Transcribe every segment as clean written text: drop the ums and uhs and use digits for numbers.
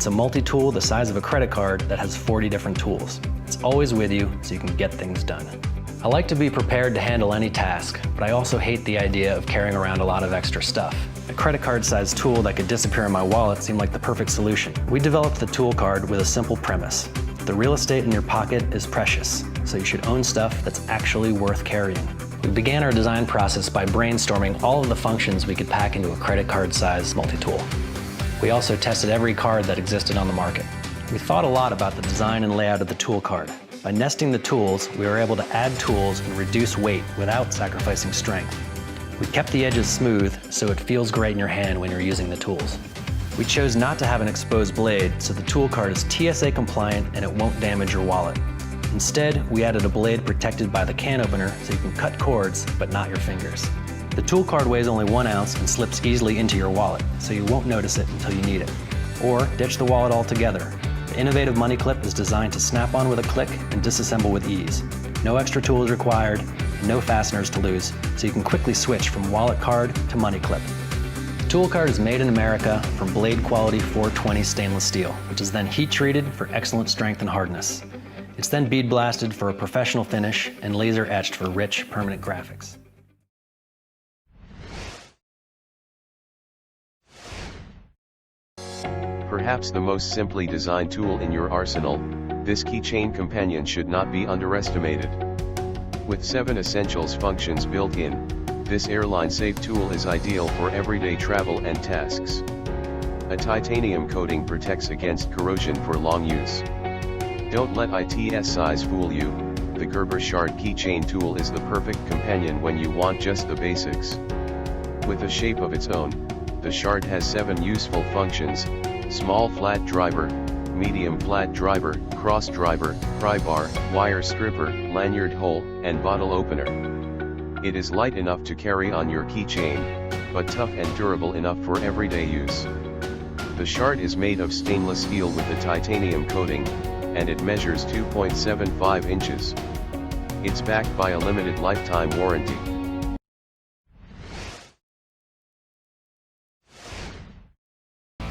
It's a multi-tool the size of a credit card that has 40 different tools. It's always with you, so you can get things done. I like to be prepared to handle any task, but I also hate the idea of carrying around a lot of extra stuff. A credit card-sized tool that could disappear in my wallet seemed like the perfect solution. We developed the tool card with a simple premise. The real estate in your pocket is precious, so you should own stuff that's actually worth carrying. We began our design process by brainstorming all of the functions we could pack into a credit card-sized multi-tool. We also tested every card that existed on the market. We thought a lot about the design and layout of the tool card. By nesting the tools, we were able to add tools and reduce weight without sacrificing strength. We kept the edges smooth so it feels great in your hand when you're using the tools. We chose not to have an exposed blade, so the tool card is TSA compliant and it won't damage your wallet. Instead, we added a blade protected by the can opener so you can cut cords, but not your fingers. The tool card weighs only 1 ounce and slips easily into your wallet, so you won't notice it until you need it. Or ditch the wallet altogether. The innovative money clip is designed to snap on with a click and disassemble with ease. No extra tools required, and no fasteners to lose, so you can quickly switch from wallet card to money clip. The tool card is made in America from blade quality 420 stainless steel, which is then heat treated for excellent strength and hardness. It's then bead blasted for a professional finish and laser etched for rich, permanent graphics. Perhaps the most simply designed tool in your arsenal, this keychain companion should not be underestimated. With 7 essentials functions built in, this airline-safe tool is ideal for everyday travel and tasks. A titanium coating protects against corrosion for long use. Don't let its size fool you, the Gerber Shard keychain tool is the perfect companion when you want just the basics. With a shape of its own, the Shard has 7 useful functions: small flat driver, medium flat driver, cross driver, pry bar, wire stripper, lanyard hole, and bottle opener. It is light enough to carry on your keychain, but tough and durable enough for everyday use. The Shard is made of stainless steel with a titanium coating, and it measures 2.75 inches. It's backed by a limited lifetime warranty.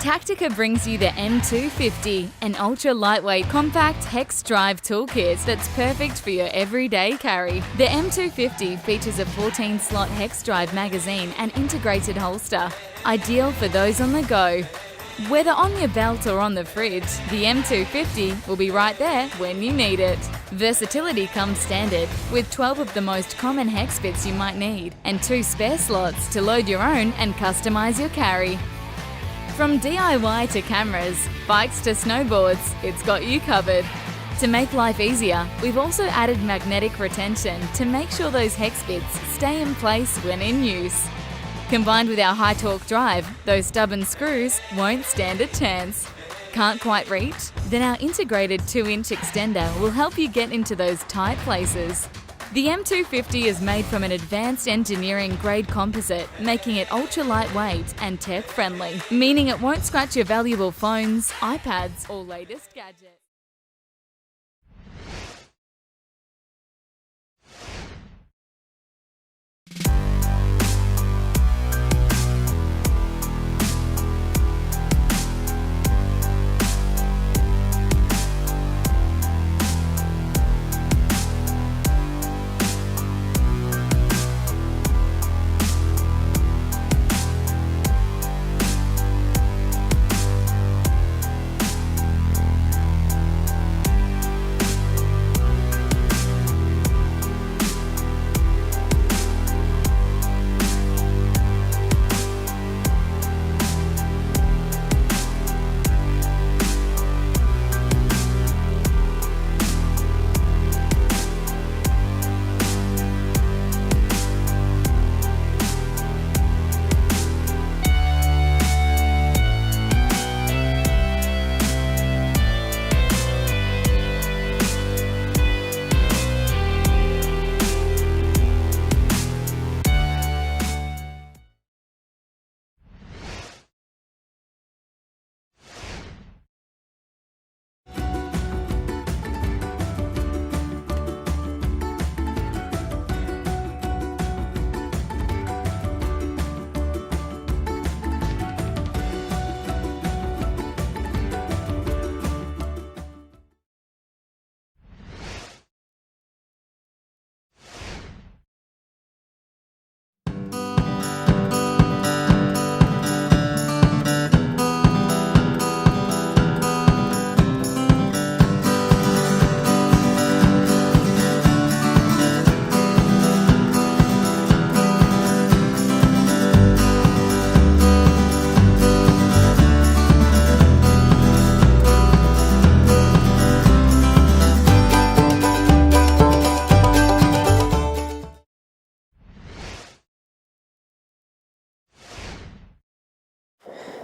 Tactica brings you the M250, an ultra-lightweight, compact hex drive toolkit that's perfect for your everyday carry. The M250 features a 14-slot hex drive magazine and integrated holster, ideal for those on the go. Whether on your belt or on the fridge, the M250 will be right there when you need it. Versatility comes standard, with 12 of the most common hex bits you might need, and 2 spare slots to load your own and customize your carry. From DIY to cameras, bikes to snowboards, it's got you covered. To make life easier, we've also added magnetic retention to make sure those hex bits stay in place when in use. Combined with our high-torque drive, those stubborn screws won't stand a chance. Can't quite reach? Then our integrated 2-inch extender will help you get into those tight places. The M250 is made from an advanced engineering-grade composite, making it ultra-lightweight and tech-friendly, meaning it won't scratch your valuable phones, iPads, or latest gadgets.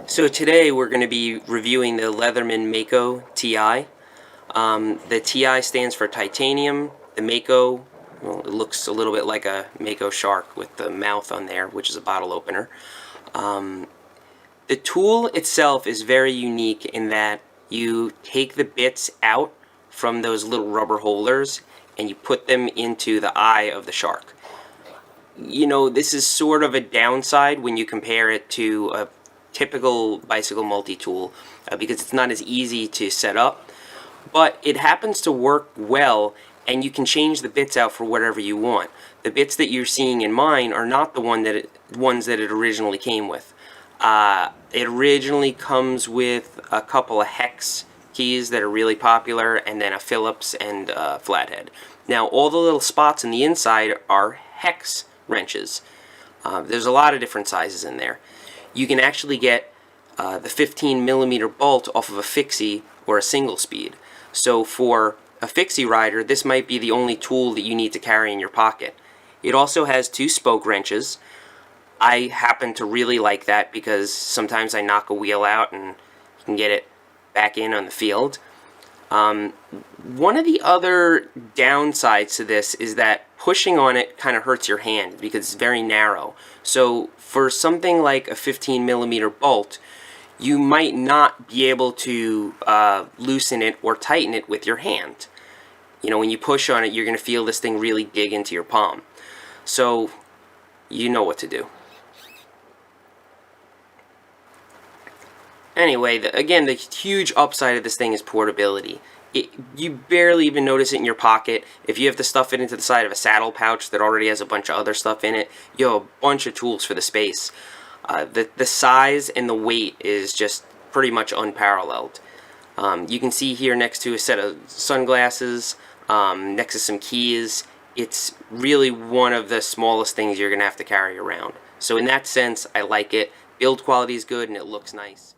So today we're going to be reviewing the Leatherman Mako TI. The TI stands for titanium. The Mako, well, it looks a little bit like a Mako shark with the mouth on there, which is a bottle opener. The tool itself is very unique in that you take the bits out from those little rubber holders and you put them into the eye of the shark. You know, this is sort of a downside when you compare it to a typical bicycle multi-tool because it's not as easy to set up, but it happens to work well, and you can change the bits out for whatever you want. The bits that you're seeing in mine are not the ones that it originally came with. It originally comes with a couple of hex keys that are really popular, and then a Phillips and a flathead. Now all the little spots in the inside are hex wrenches. There's a lot of different sizes in there. You can actually get the 15mm bolt off of a fixie or a single speed. So for a fixie rider, this might be the only tool that you need to carry in your pocket. It also has 2 spoke wrenches. I happen to really like that because sometimes I knock a wheel out and you can get it back in on the field. One of the other downsides to this is that pushing on it kind of hurts your hand because it's very narrow. So for something like a 15mm bolt, you might not be able to loosen it or tighten it with your hand. You know, when you push on it, you're going to feel this thing really dig into your palm. So you know what to do. Anyway, again, the huge upside of this thing is portability. You barely even notice it in your pocket. If you have to stuff it into the side of a saddle pouch that already has a bunch of other stuff in it, you have a bunch of tools for the space. The size and the weight is just pretty much unparalleled. You can see here next to a set of sunglasses, next to some keys. It's really one of the smallest things you're going to have to carry around. So in that sense, I like it. Build quality is good and it looks nice.